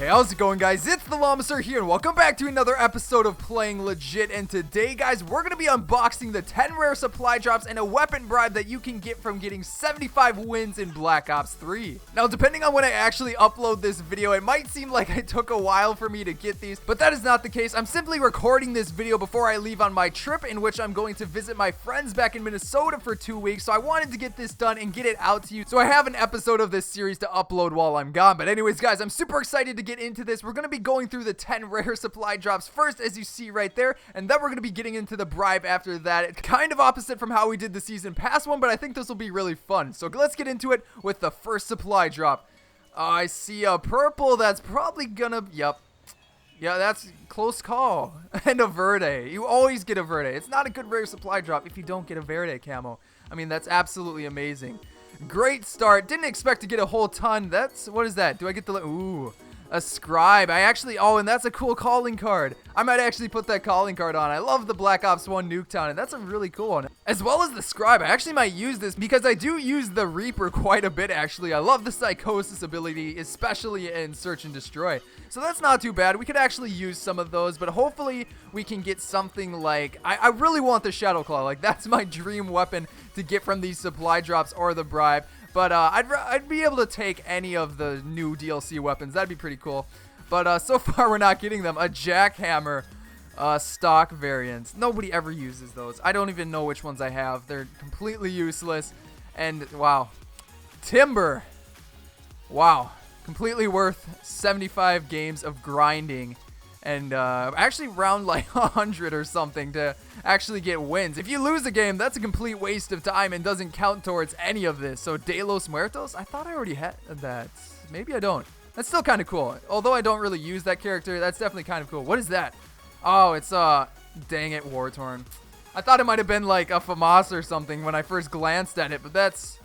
Hey, how's it going, guys? It's the Llama here, and welcome back to another episode of Playing Legit. And today, guys, we're going to be unboxing the 10 rare supply drops and a weapon bribe that you can get from getting 75 wins in Black Ops 3. Now, depending on when I actually upload this video, it might seem like it took a while for me to get these, but that is not the case. I'm simply recording this video before I leave on my trip, in which I'm going to visit my friends back in Minnesota for 2 weeks, so I wanted to get this done and get it out to you, so I have an episode of this series to upload while I'm gone. But anyways, guys, I'm super excited to get into this. We're going to be going through the 10 rare supply drops first, as you see right there, and then we're going to be getting into the bribe after that. It's kind of opposite from how we did the season pass one, but I think this will be really fun. So let's get into it with the first supply drop. I see a purple. That's probably gonna, yep. Yeah, that's close call. And a Verde. You always get a Verde. It's not a good rare supply drop if you don't get a Verde camo. I mean, that's absolutely amazing. Great start. Didn't expect to get a whole ton. That's, what is that? Do I get the, ooh, a scribe. I actually, oh, and that's a cool calling card. I might actually put that calling card on. I love the Black Ops 1 Nuketown, and that's a really cool one. As well as the scribe. I actually might use this because I do use the Reaper quite a bit, actually. I love the psychosis ability, especially in Search and Destroy. So that's not too bad. We could actually use some of those, but hopefully we can get something like, I really want the Shadow Claw. Like, that's my dream weapon to get from these supply drops or the bribe. But I'd be able to take any of the new DLC weapons. That'd be pretty cool. But so far, we're not getting them. A jackhammer stock variant. Nobody ever uses those. I don't even know which ones I have. They're completely useless. And, wow. Timber. Wow. Completely worth 75 games of grinding. And actually round like 100 or something to actually get wins. If you lose a game, that's a complete waste of time and doesn't count towards any of this. So De Los Muertos, I thought I already had that. Maybe I don't. That's still kind of cool. Although I don't really use that character, that's definitely kind of cool. What is that? Oh, it's dang it, War-Torn. I thought it might have been like a FAMAS or something when I first glanced at it, but that's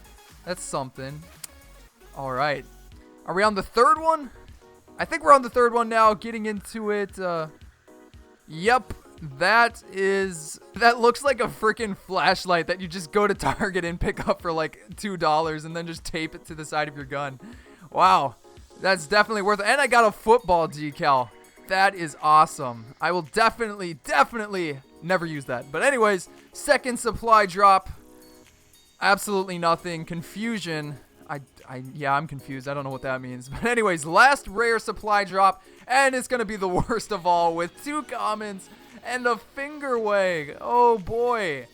something. All right. Are we on the third one? I think we're on the third one now, getting into it. Yep, that looks like a freaking flashlight that you just go to Target and pick up for like $2 and then just tape it to the side of your gun. Wow, that's definitely worth it. And I got a football decal. That is awesome. I will definitely never use that. But anyways, second supply drop. Absolutely nothing. Confusion. Yeah, I'm confused. I don't know what that means. But anyways, last rare supply drop, and it's going to be the worst of all with 2 commons and a finger wag. Oh, boy.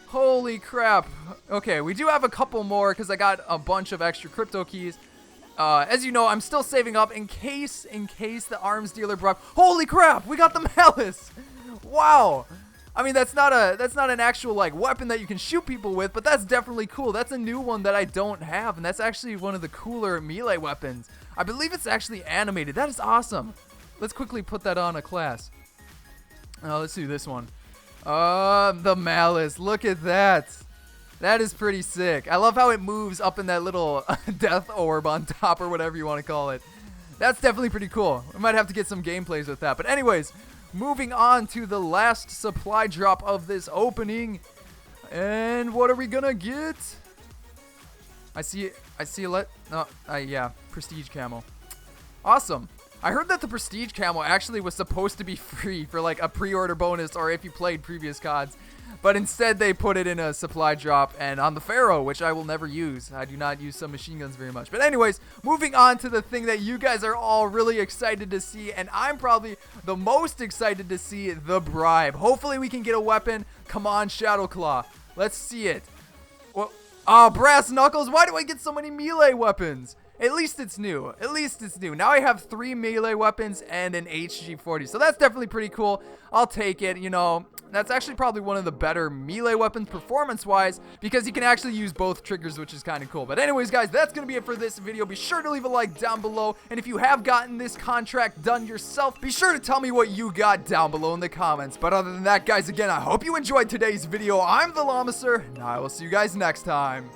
Holy crap. Okay, we do have a couple more because I got a bunch of extra crypto keys. As you know, I'm still saving up in case the arms dealer bribe. Holy crap, we got the Malice. Wow. I mean, that's not an actual like weapon that you can shoot people with, but that's definitely cool. That's a new one that I don't have, and that's actually one of the cooler melee weapons. I believe it's actually animated. That is awesome. Let's quickly put that on a class. Let's do this one. The Malice. Look at that. That is pretty sick. I love how it moves up in that little death orb on top, or whatever you want to call it. That's definitely pretty cool. We might have to get some gameplays with that. But anyways, moving on to the last supply drop of this opening. And what are we gonna get? I see yeah, prestige camo. Awesome. I heard that the prestige camo actually was supposed to be free for like a pre-order bonus or if you played previous CODs. But instead they put it in a supply drop and on the Pharaoh, which I will never use. I do not use submachine guns very much. But anyways, moving on to the thing that you guys are all really excited to see, and I'm probably the most excited to see, the bribe. Hopefully we can get a weapon. Come on, Shadow Claw. Let's see it. Well, oh, Brass Knuckles. Why do I get so many melee weapons? At least it's new. At least it's new. Now I have 3 melee weapons and an HG40. So that's definitely pretty cool. I'll take it. You know, that's actually probably one of the better melee weapons performance-wise because you can actually use both triggers, which is kind of cool. But anyways, guys, that's going to be it for this video. Be sure to leave a like down below. And if you have gotten this contract done yourself, be sure to tell me what you got down below in the comments. But other than that, guys, again, I hope you enjoyed today's video. I'm the Llama, and I will see you guys next time.